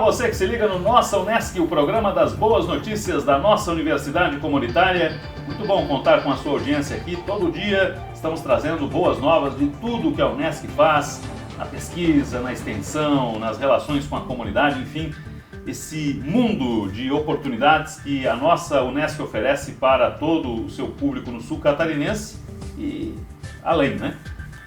você que se liga no Nossa Unesc, o programa das boas notícias da nossa universidade comunitária. Muito bom contar com a sua audiência aqui. Todo dia estamos trazendo boas novas de tudo que a Unesc faz, na pesquisa, na extensão, nas relações com a comunidade, enfim, esse mundo de oportunidades que a nossa Unesc oferece para todo o seu público no sul catarinense e além, né?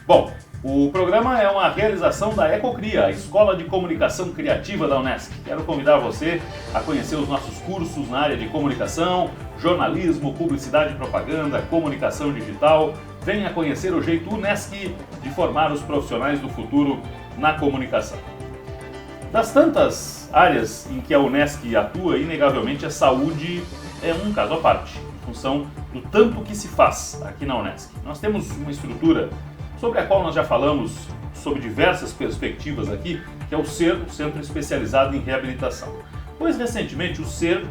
Bom, o programa é uma realização da Ecocria, a Escola de Comunicação Criativa da Unesc. Quero convidar você a conhecer os nossos cursos na área de comunicação, jornalismo, publicidade e propaganda, comunicação digital. Venha conhecer o jeito Unesc de formar os profissionais do futuro na comunicação. Das tantas áreas em que a Unesc atua, inegavelmente a saúde é um caso à parte, em função do tanto que se faz aqui na Unesc. Nós temos uma estrutura sobre a qual nós já falamos sob diversas perspectivas aqui, que é o SER, o Centro Especializado em Reabilitação. Pois recentemente o SER,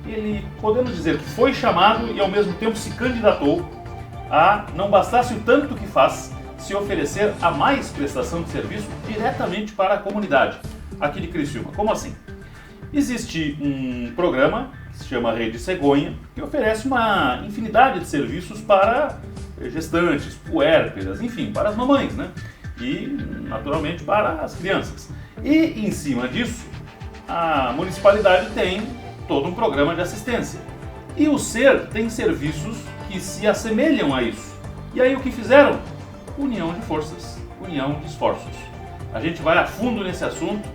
ele podemos dizer que foi chamado e ao mesmo tempo se candidatou a, não bastasse o tanto que faz, se oferecer a mais prestação de serviço diretamente para a comunidade aqui de Criciúma. Como assim? Existe um programa que se chama Rede Cegonha, que oferece uma infinidade de serviços para gestantes, puérperas, enfim, para as mamães, né? E, naturalmente, para as crianças. E, em cima disso, a municipalidade tem todo um programa de assistência. E o SER tem serviços que se assemelham a isso. E aí o que fizeram? União de forças, união de esforços. A gente vai a fundo nesse assunto,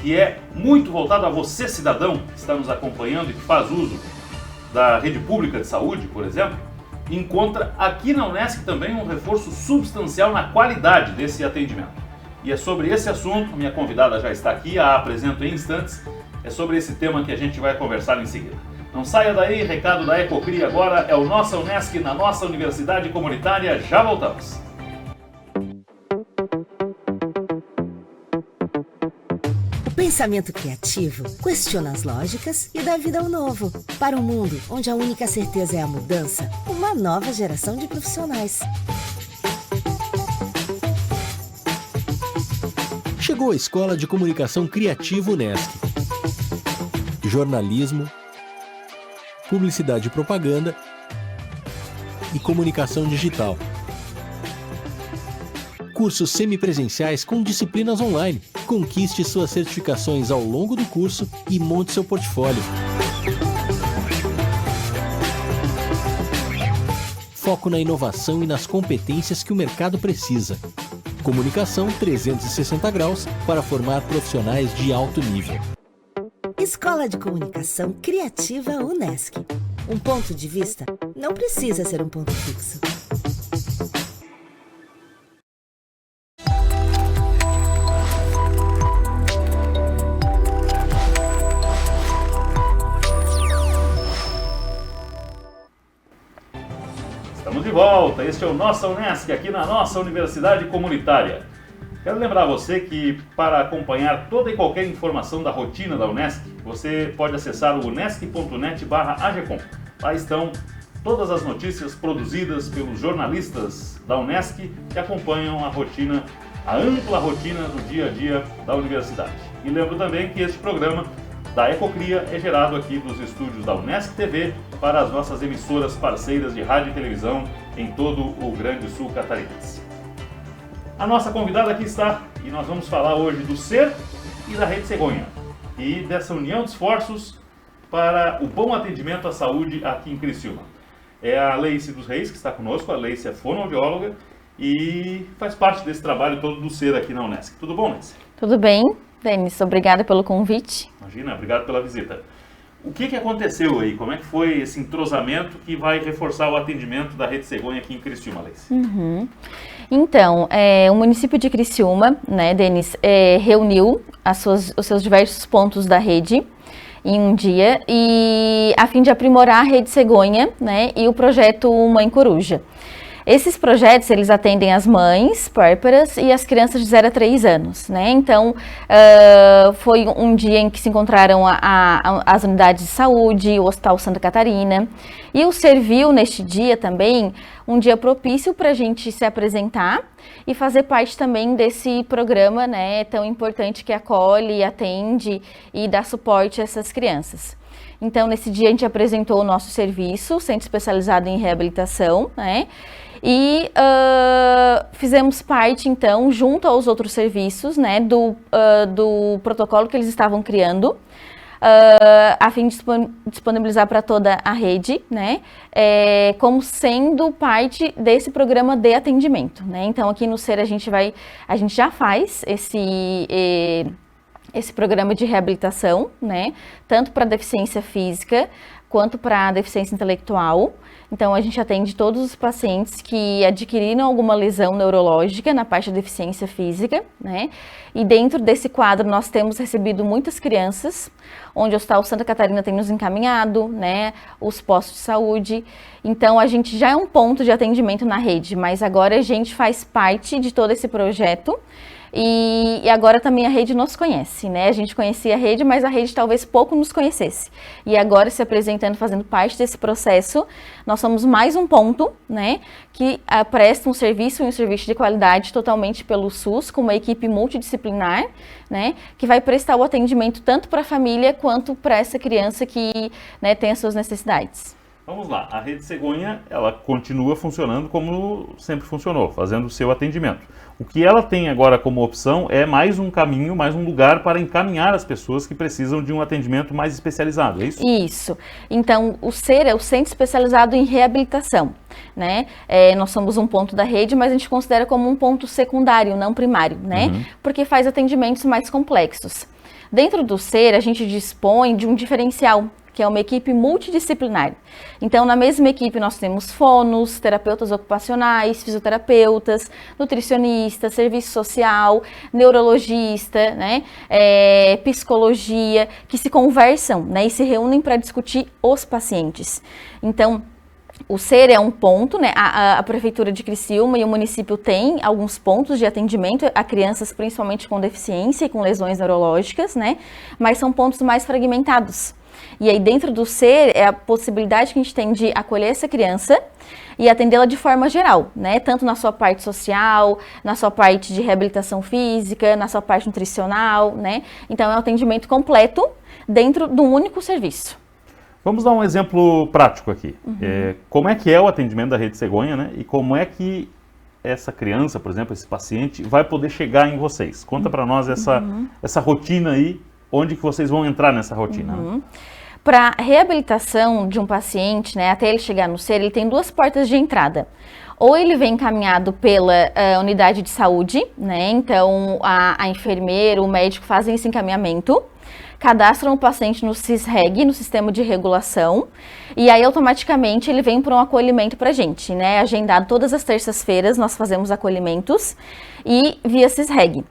que é muito voltado a você, cidadão, que está nos acompanhando e que faz uso da rede pública de saúde, por exemplo. Encontra aqui na Unesc também um reforço substancial na qualidade desse atendimento. E é sobre esse assunto, minha convidada já está aqui, a apresento em instantes, é sobre esse tema que a gente vai conversar em seguida. Não saia daí, recado da Ecocria agora é o Nossa Unesc na nossa universidade comunitária, já voltamos. Pensamento criativo questiona as lógicas e dá vida ao novo. Para um mundo onde a única certeza é a mudança, uma nova geração de profissionais. Chegou a Escola de Comunicação Criativa Unesc. Jornalismo, publicidade e propaganda e comunicação digital. Cursos semipresenciais com disciplinas online. Conquiste suas certificações ao longo do curso e monte seu portfólio. Foco na inovação e nas competências que o mercado precisa. Comunicação 360 graus para formar profissionais de alto nível. Escola de Comunicação Criativa Unesc. Um ponto de vista não precisa ser um ponto fixo. Estamos de volta, este é o Nossa Unesc, aqui na nossa universidade comunitária. Quero lembrar você que para acompanhar toda e qualquer informação da rotina da Unesc, você pode acessar o unesc.net/agcom. Lá estão todas as notícias produzidas pelos jornalistas da Unesc que acompanham a rotina, a ampla rotina do dia a dia da universidade. E lembro também que este programa da Ecocria é gerado aqui dos estúdios da Unesc TV para as nossas emissoras parceiras de rádio e televisão em todo o Grande Sul catarinense. A nossa convidada aqui está e nós vamos falar hoje do SER e da Rede Cegonha e dessa união de esforços para o bom atendimento à saúde aqui em Criciúma. É a Leice dos Reis que está conosco, a Leice é fonoaudióloga e faz parte desse trabalho todo do SER aqui na Unesc. Tudo bom, Leice? Tudo bem, Denis, obrigada pelo convite. Imagina, obrigado pela visita. O que aconteceu aí? Como é que foi esse entrosamento que vai reforçar o atendimento da Rede Cegonha aqui em Criciúma, Leice? Então, o município de Criciúma, né, Denis, reuniu os seus diversos pontos da rede em um dia, e a fim de aprimorar a Rede Cegonha, né, e o projeto Mãe Coruja. Esses projetos, eles atendem as mães puérperas e as crianças de 0 a 3 anos, né? Então, foi um dia em que se encontraram as unidades de saúde, o Hospital Santa Catarina, e o serviu neste dia também um dia propício para a gente se apresentar e fazer parte também desse programa, né, tão importante que acolhe, atende e dá suporte a essas crianças. Então, nesse dia a gente apresentou o nosso serviço, Centro Especializado em Reabilitação, né, e fizemos parte, então, junto aos outros serviços, né, do protocolo que eles estavam criando, a fim de disponibilizar para toda a rede, né, como sendo parte desse programa de atendimento, né. Então, aqui no SER a gente já faz esse programa de reabilitação, né, tanto para deficiência física quanto para deficiência intelectual. Então, a gente atende todos os pacientes que adquiriram alguma lesão neurológica na parte da deficiência física, né? E dentro desse quadro, nós temos recebido muitas crianças, onde o Hospital Santa Catarina tem nos encaminhado, né? Os postos de saúde. Então, a gente já é um ponto de atendimento na rede, mas agora a gente faz parte de todo esse projeto. E agora também a rede nos conhece, né? A gente conhecia a rede, mas a rede talvez pouco nos conhecesse. E agora, se apresentando, fazendo parte desse processo, nós somos mais um ponto, né? Que presta um serviço de qualidade totalmente pelo SUS, com uma equipe multidisciplinar, né? Que vai prestar o atendimento tanto para a família quanto para essa criança que, né, tem as suas necessidades. Vamos lá, a Rede Cegonha, ela continua funcionando como sempre funcionou, fazendo o seu atendimento. O que ela tem agora como opção é mais um caminho, mais um lugar para encaminhar as pessoas que precisam de um atendimento mais especializado, é isso? Isso. Então, o SER é o Centro Especializado em Reabilitação, né? Nós somos um ponto da rede, mas a gente considera como um ponto secundário, não primário, né? Porque faz atendimentos mais complexos. Dentro do SER, a gente dispõe de um diferencial, que é uma equipe multidisciplinar. Então, na mesma equipe nós temos fonos, terapeutas ocupacionais, fisioterapeutas, nutricionistas, serviço social, neurologista, né, psicologia, que se conversam, né, e se reúnem para discutir os pacientes. Então, o SER é um ponto, né? A Prefeitura de Criciúma e o município tem alguns pontos de atendimento a crianças, principalmente com deficiência e com lesões neurológicas, né? Mas são pontos mais fragmentados. E aí dentro do SER é a possibilidade que a gente tem de acolher essa criança e atendê-la de forma geral, né? Tanto na sua parte social, na sua parte de reabilitação física, na sua parte nutricional, né? Então é um atendimento completo dentro de um único serviço. Vamos dar um exemplo prático aqui. Como é que é o atendimento da Rede Cegonha, né? E como é que essa criança, por exemplo, esse paciente, vai poder chegar em vocês? Conta para nós essa rotina aí, onde que vocês vão entrar nessa rotina. Né? Para a reabilitação de um paciente, né, até ele chegar no SER, ele tem 2 portas de entrada. Ou ele vem encaminhado pela unidade de saúde, né? Então a enfermeira, o médico fazem esse encaminhamento, cadastram o paciente no SISREG, no Sistema de Regulação, e aí automaticamente ele vem para um acolhimento para a gente, né? Agendado todas as terças-feiras, nós fazemos acolhimentos e via SISREG.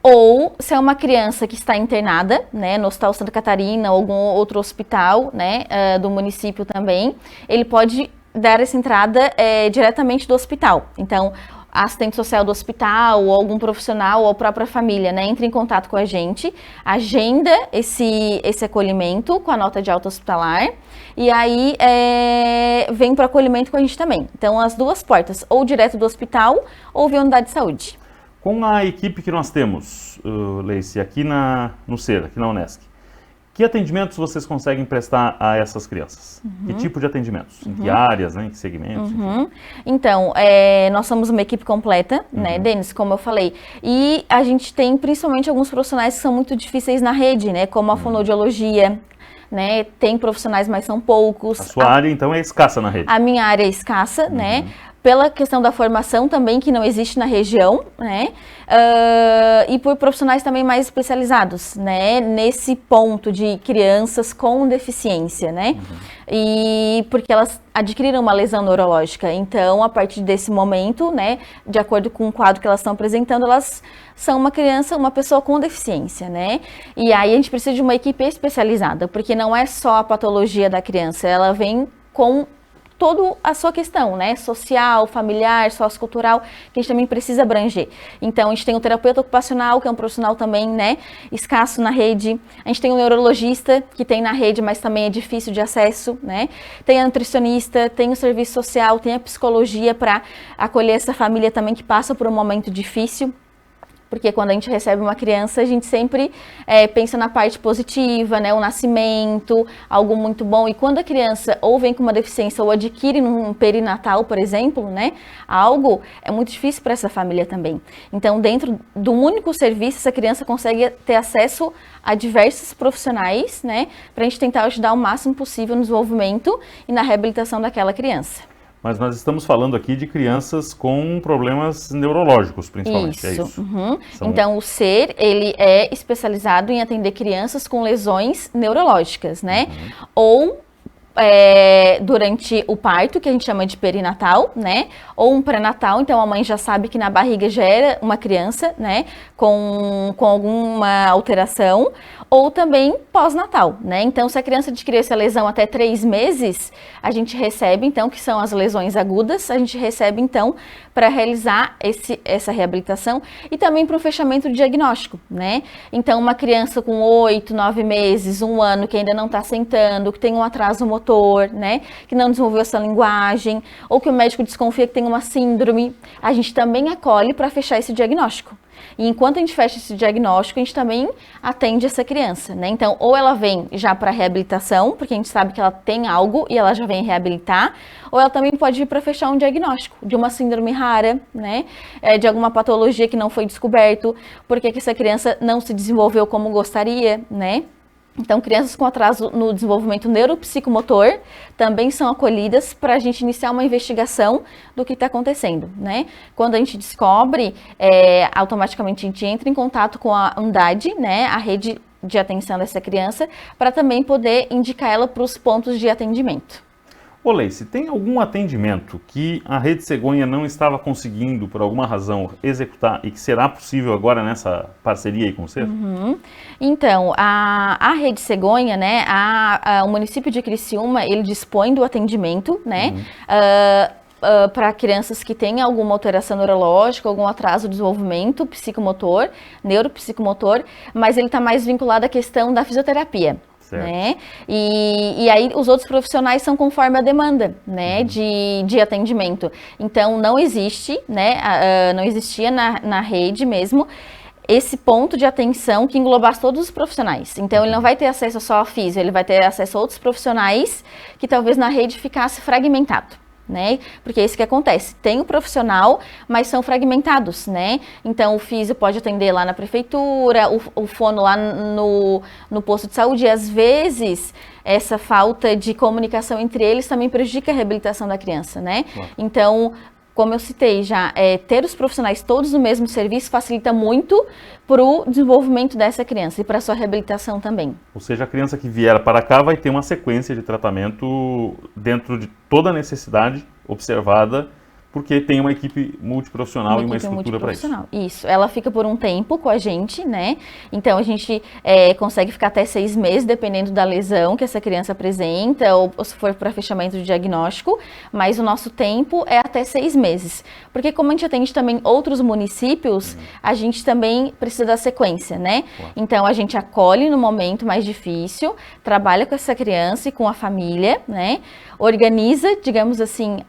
Ou se é uma criança que está internada, né, no Hospital Santa Catarina ou algum outro hospital, né, do município também, ele pode dar essa entrada diretamente do hospital. Então, a assistente social do hospital, ou algum profissional, ou a própria família, né, entra em contato com a gente, agenda esse acolhimento com a nota de alta hospitalar, e aí vem para o acolhimento com a gente também. Então, as 2 portas, ou direto do hospital, ou via unidade de saúde. Com a equipe que nós temos, Leice, aqui no SER, aqui na Unesc, que atendimentos vocês conseguem prestar a essas crianças? Que tipo de atendimentos? Em que áreas, né? Em que segmentos? Então, nós somos uma equipe completa, né, Denis, como eu falei. E a gente tem principalmente alguns profissionais que são muito difíceis na rede, né? Como a fonoaudiologia, né? Tem profissionais, mas são poucos. A sua área, então, é escassa na rede? A minha área é escassa, né? Pela questão da formação também, que não existe na região, né? E por profissionais também mais especializados, né? Nesse ponto de crianças com deficiência, né? E porque elas adquiriram uma lesão neurológica. Então, a partir desse momento, né? De acordo com o quadro que elas estão apresentando, elas são uma criança, uma pessoa com deficiência, né? E aí a gente precisa de uma equipe especializada, porque não é só a patologia da criança, ela vem com toda a sua questão, né? Social, familiar, sociocultural, que a gente também precisa abranger. Então, a gente tem o terapeuta ocupacional, que é um profissional também, né, escasso na rede. A gente tem o neurologista, que tem na rede, mas também é difícil de acesso, né? Tem a nutricionista, tem o serviço social, tem a psicologia para acolher essa família também que passa por um momento difícil. Porque quando a gente recebe uma criança, a gente sempre pensa na parte positiva, né? O nascimento, algo muito bom. E quando a criança ou vem com uma deficiência ou adquire num perinatal, por exemplo, né? Algo, é muito difícil para essa família também. Então, dentro do único serviço, essa criança consegue ter acesso a diversos profissionais, né? Para a gente tentar ajudar o máximo possível no desenvolvimento e na reabilitação daquela criança. Mas nós estamos falando aqui de crianças com problemas neurológicos, principalmente. Isso. É isso. Uhum. Então, o SER, ele é especializado em atender crianças com lesões neurológicas, né? Ou durante o parto, que a gente chama de perinatal, né? Ou um pré-natal, então a mãe já sabe que na barriga já era uma criança, né? Com alguma alteração. Ou também pós-natal, né? Então, se a criança adquirir essa lesão até 3 meses, a gente recebe, então, que são as lesões agudas, a gente recebe, então, para realizar essa reabilitação e também para o fechamento do diagnóstico, né? Então, uma criança com 8, 9 meses, 1 ano, que ainda não está sentando, que tem um atraso motor, né? Que não desenvolveu essa linguagem, ou que o médico desconfia que tem uma síndrome, a gente também acolhe para fechar esse diagnóstico. E enquanto a gente fecha esse diagnóstico, a gente também atende essa criança, né? Então, ou ela vem já para reabilitação, porque a gente sabe que ela tem algo e ela já vem reabilitar, ou ela também pode vir para fechar um diagnóstico de uma síndrome rara, né? De alguma patologia que não foi descoberto, porque que essa criança não se desenvolveu como gostaria, né? Então, crianças com atraso no desenvolvimento neuropsicomotor também são acolhidas para a gente iniciar uma investigação do que está acontecendo, né? Quando a gente descobre, automaticamente a gente entra em contato com a unidade, né? A rede de atenção dessa criança, para também poder indicar ela para os pontos de atendimento. Ô Leice, tem algum atendimento que a Rede Cegonha não estava conseguindo, por alguma razão, executar e que será possível agora nessa parceria aí com você? Então, a Rede Cegonha, né, o município de Criciúma, ele dispõe do atendimento, né, para crianças que têm alguma alteração neurológica, algum atraso de desenvolvimento psicomotor, neuropsicomotor, mas ele está mais vinculado à questão da fisioterapia. Né? E aí os outros profissionais são conforme a demanda, né, de atendimento. Então não existe, né, não existia na rede mesmo esse ponto de atenção que englobasse todos os profissionais. Então ele não vai ter acesso só a físio, ele vai ter acesso a outros profissionais que talvez na rede ficasse fragmentado. Né? Porque é isso que acontece, tem o profissional, mas são fragmentados, né? Então o físio pode atender lá na prefeitura, o fono lá no posto de saúde, e às vezes essa falta de comunicação entre eles também prejudica a reabilitação da criança, né? Claro. Então, como eu citei já, ter os profissionais todos no mesmo serviço facilita muito para o desenvolvimento dessa criança e para a sua reabilitação também. Ou seja, a criança que vier para cá vai ter uma sequência de tratamento dentro de toda a necessidade observada, porque tem uma equipe multiprofissional e uma estrutura para isso. Isso, ela fica por um tempo com a gente, né? Então a gente consegue ficar até 6 meses, dependendo da lesão que essa criança apresenta, ou se for para fechamento de diagnóstico, mas o nosso tempo é até 6 meses. Porque como a gente atende também outros municípios, a gente também precisa da sequência, né? Então a gente acolhe no momento mais difícil, trabalha com essa criança e com a família, né? Organiza, digamos assim,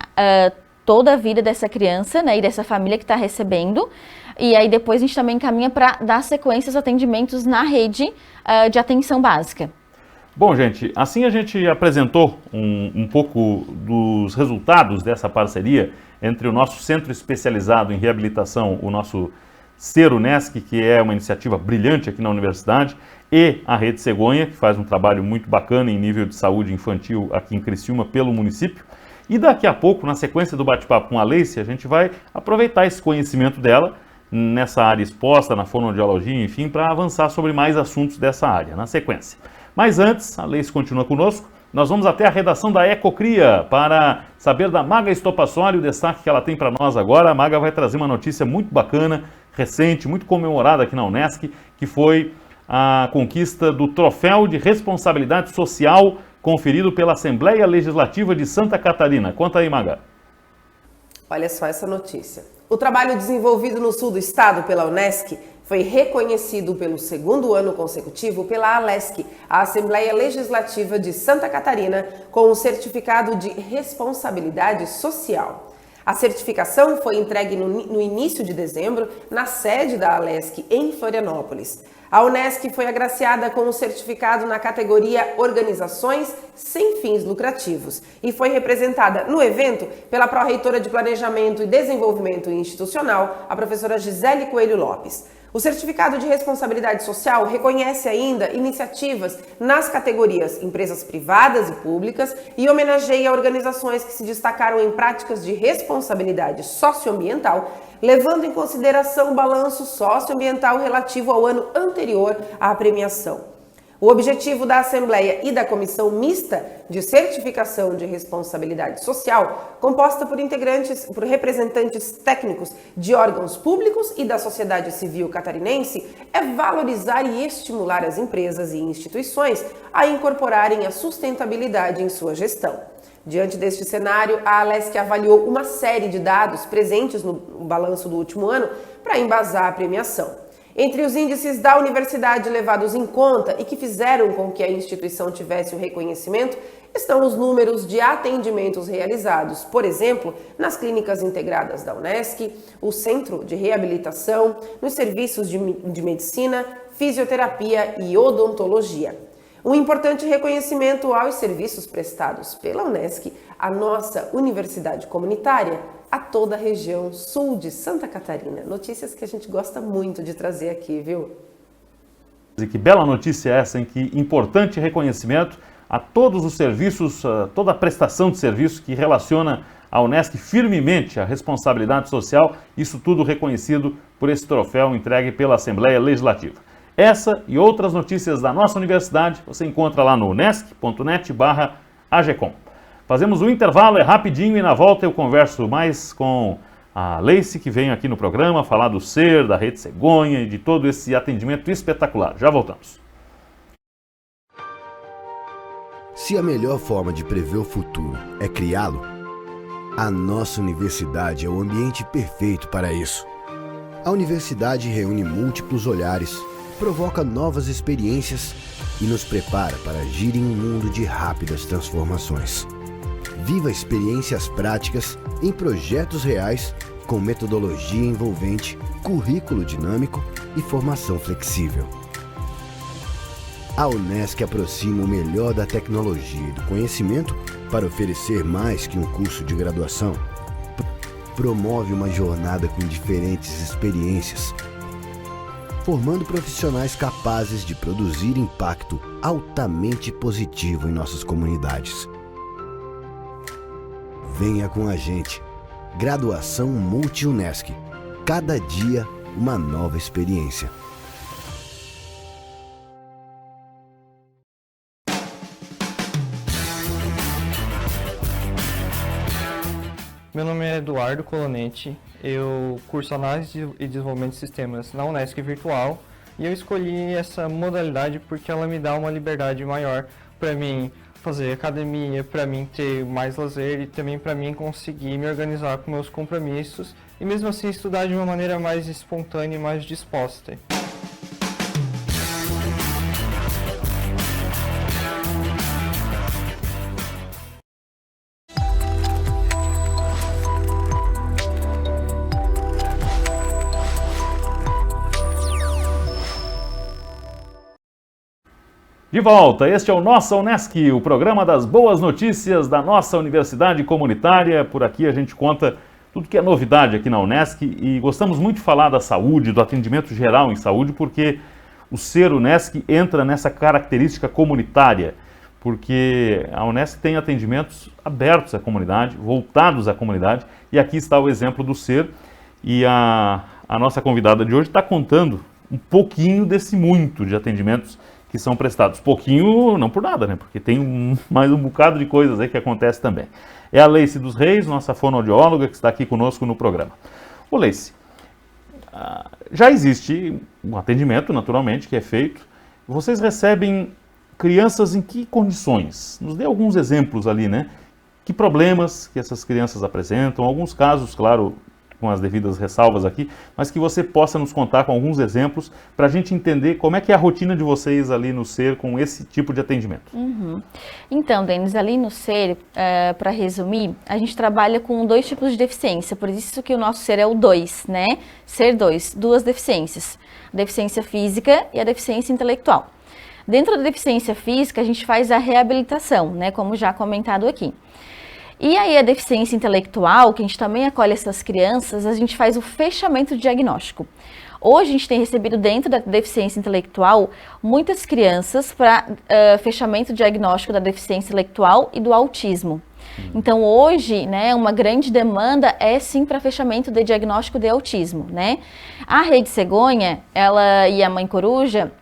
toda a vida dessa criança, né, e dessa família que está recebendo, e aí depois a gente também encaminha para dar sequência aos atendimentos na rede de atenção básica. Bom, gente, assim a gente apresentou um pouco dos resultados dessa parceria entre o nosso Centro Especializado em Reabilitação, o nosso SER UNESC, que é uma iniciativa brilhante aqui na universidade, e a Rede Cegonha, que faz um trabalho muito bacana em nível de saúde infantil aqui em Criciúma pelo município. E daqui a pouco, na sequência do bate-papo com a Leice, a gente vai aproveitar esse conhecimento dela nessa área exposta, na fonoaudiologia, enfim, para avançar sobre mais assuntos dessa área, na sequência. Mas antes, a Leice continua conosco, nós vamos até a redação da Ecocria para saber da Maga Estopassoli, o destaque que ela tem para nós agora. A Maga vai trazer uma notícia muito bacana, recente, muito comemorada aqui na Unesc, que foi a conquista do Troféu de Responsabilidade Social conferido pela Assembleia Legislativa de Santa Catarina. Conta aí, Maga. Olha só essa notícia. O trabalho desenvolvido no sul do estado pela Unesc foi reconhecido pelo segundo ano consecutivo pela ALESC, a Assembleia Legislativa de Santa Catarina, com o certificado de responsabilidade social. A certificação foi entregue no início de dezembro na sede da ALESC em Florianópolis. A Unesc foi agraciada com o certificado na categoria Organizações Sem Fins Lucrativos e foi representada no evento pela pró-reitora de Planejamento e Desenvolvimento Institucional, a professora Gisele Coelho Lopes. O certificado de responsabilidade social reconhece ainda iniciativas nas categorias empresas privadas e públicas e homenageia organizações que se destacaram em práticas de responsabilidade socioambiental, levando em consideração o balanço socioambiental relativo ao ano anterior à premiação. O objetivo da Assembleia e da Comissão Mista de Certificação de Responsabilidade Social, composta por representantes técnicos de órgãos públicos e da sociedade civil catarinense, é valorizar e estimular as empresas e instituições a incorporarem a sustentabilidade em sua gestão. Diante deste cenário, a ALESC avaliou uma série de dados presentes no balanço do último ano para embasar a premiação. Entre os índices da universidade levados em conta e que fizeram com que a instituição tivesse o reconhecimento, estão os números de atendimentos realizados, por exemplo, nas clínicas integradas da Unesc, o Centro de Reabilitação, nos serviços de medicina, fisioterapia e odontologia. Um importante reconhecimento aos serviços prestados pela Unesc, a nossa universidade comunitária, a toda a região sul de Santa Catarina. Notícias que a gente gosta muito de trazer aqui, viu? E que bela notícia é essa, hein? Que importante reconhecimento a todos os serviços, a toda a prestação de serviço que relaciona a Unesc firmemente à responsabilidade social, isso tudo reconhecido por esse troféu entregue pela Assembleia Legislativa. Essa e outras notícias da nossa universidade você encontra lá no unesc.net/agcom. Fazemos um intervalo, é rapidinho, e na volta eu converso mais com a Leice, que vem aqui no programa falar do SER, da Rede Cegonha e de todo esse atendimento espetacular. Já voltamos. Se a melhor forma de prever o futuro é criá-lo, a nossa universidade é o ambiente perfeito para isso. A universidade reúne múltiplos olhares, provoca novas experiências e nos prepara para agir em um mundo de rápidas transformações. Viva experiências práticas em projetos reais com metodologia envolvente, currículo dinâmico e formação flexível. A Unesc aproxima o melhor da tecnologia e do conhecimento para oferecer mais que um curso de graduação. Promove uma jornada com diferentes experiências, formando profissionais capazes de produzir impacto altamente positivo em nossas comunidades. Venha com a gente. Graduação Multi-Unesc. Cada dia, uma nova experiência. Meu nome é Eduardo Colonetti, eu curso Análise e Desenvolvimento de Sistemas na Unesc Virtual e eu escolhi essa modalidade porque ela me dá uma liberdade maior para mim fazer academia, para mim ter mais lazer e também para mim conseguir me organizar com meus compromissos e mesmo assim estudar de uma maneira mais espontânea e mais disposta. De volta, este é o Nossa Unesc, o programa das boas notícias da nossa universidade comunitária. Por aqui a gente conta tudo que é novidade aqui na Unesc e gostamos muito de falar da saúde, do atendimento geral em saúde, porque o SER Unesc entra nessa característica comunitária, porque a Unesc tem atendimentos abertos à comunidade, voltados à comunidade, e aqui está o exemplo do SER, e a nossa convidada de hoje está contando um pouquinho desse muito de atendimentos que são prestados. Pouquinho, não por nada, né? Porque tem mais um bocado de coisas aí que acontece também. É a Leice dos Reis, nossa fonoaudióloga, que está aqui conosco no programa. Ô Leice, já existe um atendimento, naturalmente, que é feito. Vocês recebem crianças em que condições? Nos dê alguns exemplos ali, né? Que problemas que essas crianças apresentam, alguns casos, claro, com as devidas ressalvas aqui, mas que você possa nos contar com alguns exemplos para a gente entender como é que é a rotina de vocês ali no SER com esse tipo de atendimento. Então, Denis, ali no SER, para resumir, a gente trabalha com 2 tipos de deficiência, por isso que o nosso SER é o 2, né? SER 2, 2 deficiências, a deficiência física e a deficiência intelectual. Dentro da deficiência física, a gente faz a reabilitação, né? Como já comentado aqui. E aí a deficiência intelectual, que a gente também acolhe essas crianças, a gente faz o fechamento diagnóstico. Hoje a gente tem recebido dentro da deficiência intelectual muitas crianças para fechamento diagnóstico da deficiência intelectual e do autismo. Então hoje, né, uma grande demanda é sim para fechamento de diagnóstico de autismo, né? A Rede Cegonha, ela e a Mãe Coruja,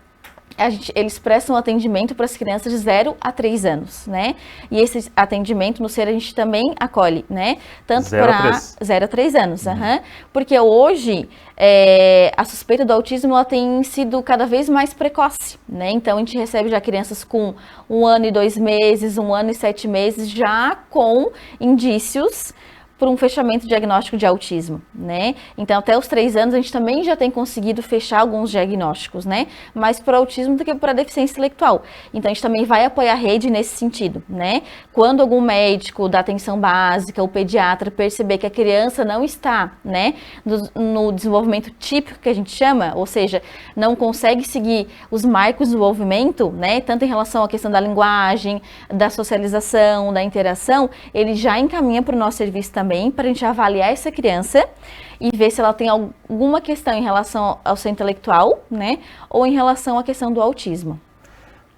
eles prestam atendimento para as crianças de 0 a 3 anos, né? E esse atendimento no SER a gente também acolhe, né? Tanto para 0 a 3 anos, porque hoje a suspeita do autismo ela tem sido cada vez mais precoce, né? Então a gente recebe já crianças com 1 ano e 2 meses, 1 ano e 7 meses, já com indícios por um fechamento diagnóstico de autismo, né? Então, até os 3 anos, a gente também já tem conseguido fechar alguns diagnósticos, né? Mais para autismo do que para deficiência intelectual. Então, a gente também vai apoiar a rede nesse sentido, né? Quando algum médico da atenção básica, o pediatra, perceber que a criança não está, né, no desenvolvimento típico que a gente chama, ou seja, não consegue seguir os marcos do desenvolvimento, né? Tanto em relação à questão da linguagem, da socialização, da interação, ele já encaminha para o nosso serviço também, para a gente avaliar essa criança e ver se ela tem alguma questão em relação ao seu intelectual, né, ou em relação à questão do autismo.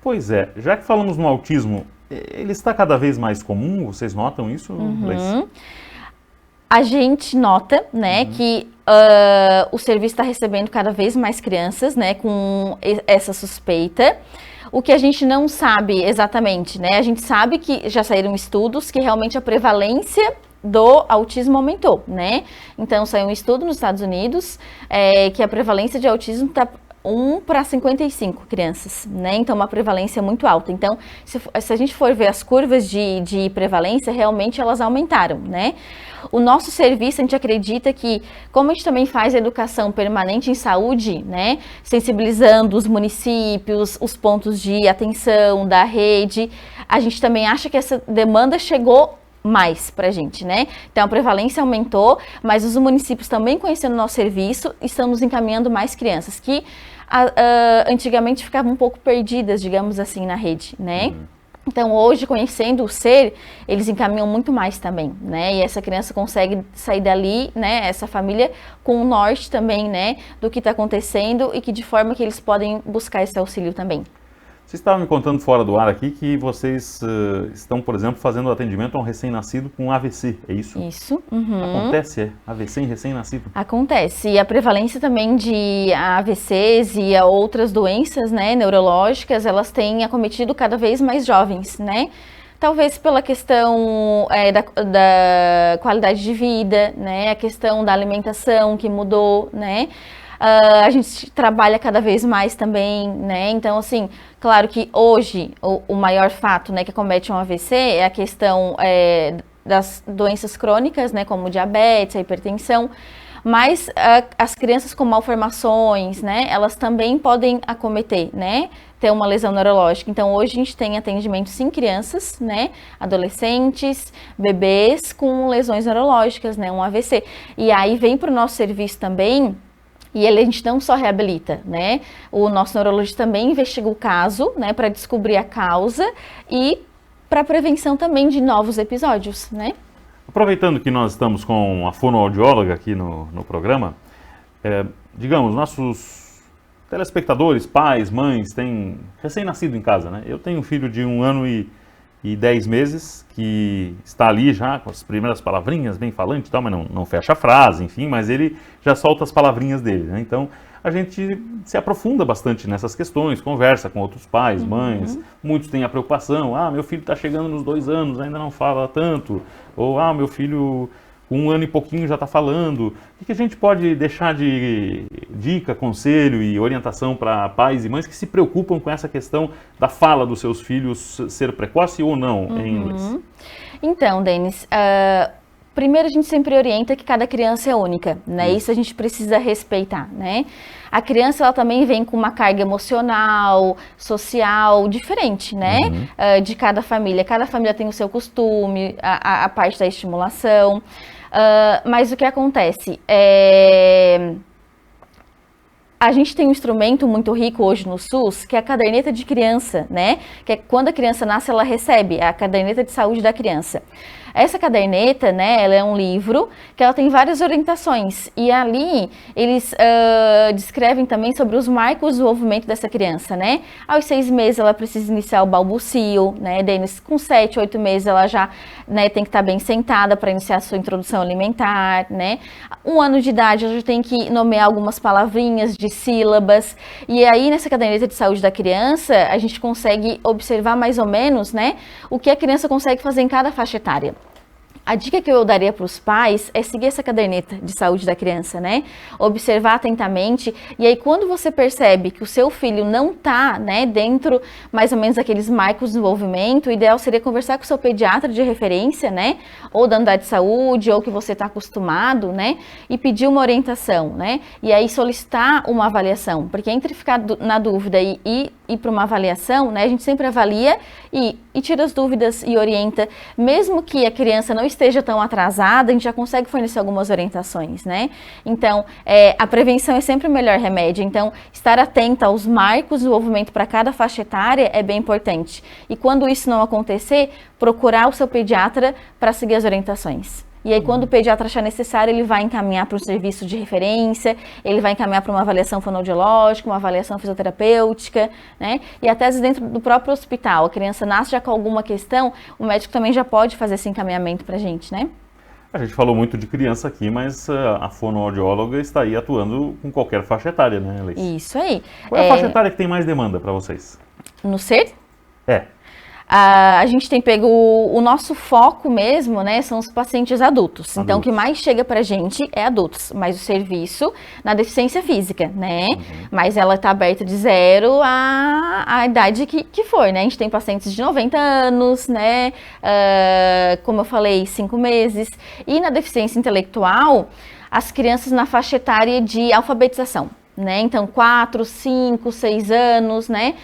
Pois é, já que falamos no autismo, ele está cada vez mais comum, vocês notam isso? A gente nota, né, que o serviço está recebendo cada vez mais crianças, né, com essa suspeita. O que a gente não sabe exatamente, né, a gente sabe que já saíram estudos que realmente a prevalência do autismo aumentou, né? Então, saiu um estudo nos Estados Unidos que a prevalência de autismo está 1 para 55 crianças, né? Então, uma prevalência muito alta. Então, se a gente for ver as curvas de prevalência, realmente elas aumentaram, né? O nosso serviço, a gente acredita que, como a gente também faz educação permanente em saúde, né? Sensibilizando os municípios, os pontos de atenção da rede, a gente também acha que essa demanda chegou mais pra gente, né? Então a prevalência aumentou, mas os municípios também conhecendo o nosso serviço, estamos encaminhando mais crianças que antigamente ficavam um pouco perdidas, digamos assim, na rede, né? Então hoje, conhecendo o SER, eles encaminham muito mais também, né? E essa criança consegue sair dali, né? Essa família com o norte também, né? Do que está acontecendo e que de forma que eles podem buscar esse auxílio também. Vocês estavam me contando fora do ar aqui que vocês estão, por exemplo, fazendo atendimento a um recém-nascido com AVC, é isso? Isso. Acontece, AVC em recém-nascido? Acontece. E a prevalência também de AVCs e a outras doenças, né, neurológicas, elas têm acometido cada vez mais jovens, né? Talvez pela questão da qualidade de vida, né? A questão da alimentação que mudou, né? A gente trabalha cada vez mais também, né? Então, assim, claro que hoje o maior fato, né, que acomete um AVC é a questão das doenças crônicas, né, como diabetes, a hipertensão, mas as crianças com malformações, né, elas também podem acometer, né, ter uma lesão neurológica. Então, hoje a gente tem atendimento sim crianças, né, adolescentes, bebês com lesões neurológicas, né, um AVC. E aí vem para o nosso serviço também. E a gente não só reabilita, né? O nosso neurologista também investiga o caso, né? Para descobrir a causa e para prevenção também de novos episódios, né? Aproveitando que nós estamos com a fonoaudióloga aqui no programa, digamos, nossos telespectadores, pais, mães, têm recém-nascido em casa, né? Eu tenho um filho de 1 ano e 10 meses que está ali já com as primeiras palavrinhas, bem falante e tal, mas não fecha a frase, enfim, mas ele já solta as palavrinhas dele, né? Então a gente se aprofunda bastante nessas questões, conversa com outros pais, mães, muitos têm a preocupação, meu filho está chegando nos 2 anos, ainda não fala tanto, ou meu filho com 1 ano e pouquinho já está falando. O que a gente pode deixar de dica, conselho e orientação para pais e mães que se preocupam com essa questão da fala dos seus filhos ser precoce ou não em inglês? Então, Denis, primeiro a gente sempre orienta que cada criança é única, né? Isso a gente precisa respeitar, né? A criança, ela também vem com uma carga emocional, social, diferente, né? De cada família. Cada família tem o seu costume, a parte da estimulação. Mas o que acontece? A gente tem um instrumento muito rico hoje no SUS, que é a caderneta de criança, né? Que é quando a criança nasce, ela recebe a caderneta de saúde da criança. Essa caderneta, né, ela é um livro que ela tem várias orientações e ali eles descrevem também sobre os marcos do desenvolvimento dessa criança, né? Aos 6 meses ela precisa iniciar o balbucio, né, Denis? Com 7, 8 meses ela já, né, tem que estar bem sentada para iniciar a sua introdução alimentar, né? 1 ano de idade ela já tem que nomear algumas palavrinhas de sílabas e aí nessa caderneta de saúde da criança a gente consegue observar mais ou menos, né, o que a criança consegue fazer em cada faixa etária. A dica que eu daria para os pais é seguir essa caderneta de saúde da criança, né? Observar atentamente e aí quando você percebe que o seu filho não está, né, dentro mais ou menos daqueles marcos de desenvolvimento, o ideal seria conversar com o seu pediatra de referência, né? Ou da unidade de saúde, ou que você está acostumado, né? E pedir uma orientação, né? E aí solicitar uma avaliação, porque entre ficar na dúvida e ir para uma avaliação, né? A gente sempre avalia e tira as dúvidas e orienta, mesmo que a criança não esteja tão atrasada, a gente já consegue fornecer algumas orientações, né? Então, a prevenção é sempre o melhor remédio. Então, estar atenta aos marcos de desenvolvimento para cada faixa etária é bem importante. E quando isso não acontecer, procurar o seu pediatra para seguir as orientações. E aí, quando o pediatra achar necessário, ele vai encaminhar para um serviço de referência, ele vai encaminhar para uma avaliação fonoaudiológica, uma avaliação fisioterapêutica, né? E até às vezes dentro do próprio hospital, a criança nasce já com alguma questão, o médico também já pode fazer esse encaminhamento para a gente, né? A gente falou muito de criança aqui, mas a fonoaudióloga está aí atuando com qualquer faixa etária, né, Leísa? Isso aí. Qual é a faixa etária que tem mais demanda para vocês? No SER? A gente tem pego o nosso foco mesmo, né, são os pacientes adultos. Então, o que mais chega pra gente é adultos, mas o serviço na deficiência física, né? Mas ela tá aberta de 0 à idade que for, né? A gente tem pacientes de 90 anos, né? Como eu falei, 5 meses. E na deficiência intelectual, as crianças na faixa etária de alfabetização. Né? Então, 4, 5, 6 anos, né?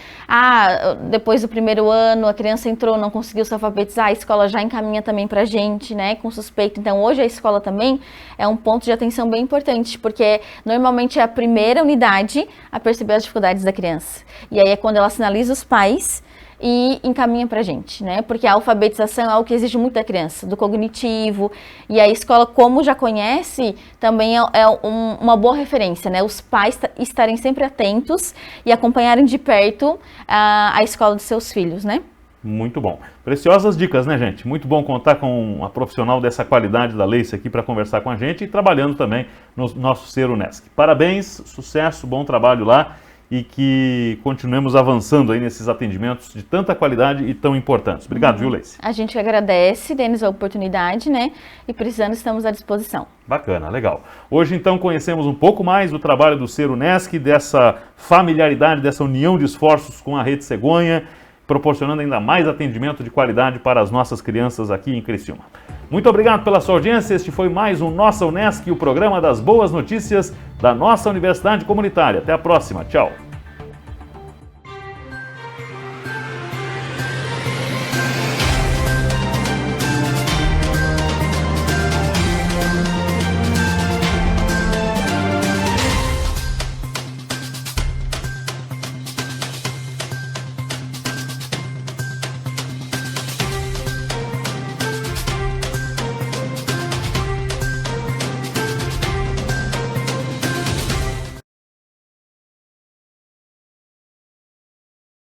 Depois do primeiro ano, a criança entrou, não conseguiu se alfabetizar, a escola já encaminha também pra gente, né? Com suspeito. Então, hoje a escola também é um ponto de atenção bem importante, porque normalmente é a primeira unidade a perceber as dificuldades da criança. E aí é quando ela sinaliza os pais e encaminha pra gente, né? Porque a alfabetização é algo que exige muito da criança, do cognitivo, e a escola, como já conhece, também é uma boa referência, né? Os pais estarem sempre atentos e acompanharem de perto a escola dos seus filhos, né? Muito bom. Preciosas dicas, né, gente? Muito bom contar com uma profissional dessa qualidade da Leice aqui para conversar com a gente e trabalhando também no nosso Ser Unesc. Parabéns, sucesso, bom trabalho lá. E que continuemos avançando aí nesses atendimentos de tanta qualidade e tão importantes. Obrigado, viu, Leice? A gente agradece, Denis, a oportunidade, né? E precisando, estamos à disposição. Bacana, legal. Hoje, então, conhecemos um pouco mais do trabalho do Ser Unesc, dessa familiaridade, dessa união de esforços com a Rede Cegonha, proporcionando ainda mais atendimento de qualidade para as nossas crianças aqui em Criciúma. Muito obrigado pela sua audiência. Este foi mais um Nossa Unesc, o programa das boas notícias da nossa Universidade Comunitária. Até a próxima. Tchau.